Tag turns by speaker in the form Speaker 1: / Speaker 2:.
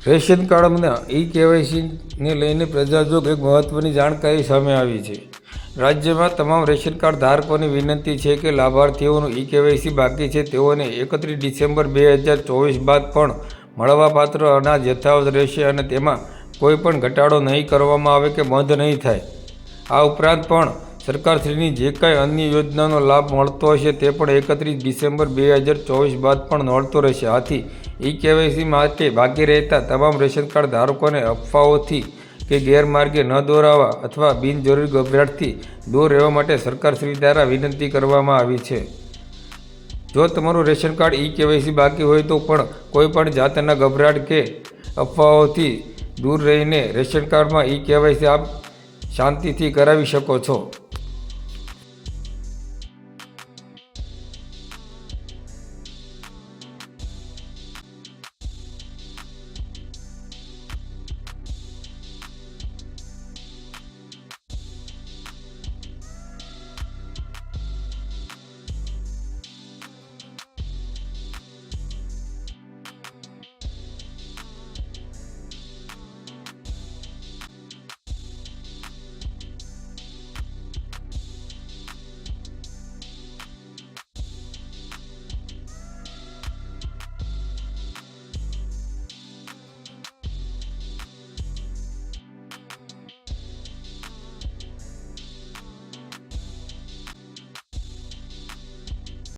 Speaker 1: Ration કાર્ડના કેવાયસીને લઈને પ્રજાજોગ એક મહત્વની જાણકારી સામે આવી છે। રાજ્યમાં તમામ રેશન કાર્ડ ધારકોની વિનંતી છે કે લાભાર્થીઓનું કેવાયસી બાકી છે તેઓને 31 ડિસેમ્બર 2024 બાદ પણ મળવાપાત્ર અનાજ યથાવત રહેશે અને તેમાં કોઈ પણ ઘટાડો નહીં કરવામાં આવે કે બંધ નહીં થાય। આ ઉપરાંત પણ સરકારશ્રીની જે કાંઈ અન્ય યોજનાનો લાભ મળતો હશે તે પણ 31 ડિસેમ્બર 2024 બાદ પણ મળતો રહેશે। આથી કેવાયસી માટે બાકી રહેતા તમામ રેશન કાર્ડ ધારકોને અફવાઓથી કે ગેરમાર્ગે ન દોરાવા અથવા બિનજરૂરી ગભરાટથી દૂર રહેવા માટે સરકારશ્રી દ્વારા વિનંતી કરવામાં આવી છે। જો તમારું રેશન કાર્ડ કેવાયસી બાકી હોય તો પણ કોઈ પણ જાતના ગભરાટ કે અફવાઓથી દૂર રહીને રેશન કાર્ડમાં કેવાયસી આપ શાંતિથી કરાવી શકો છો।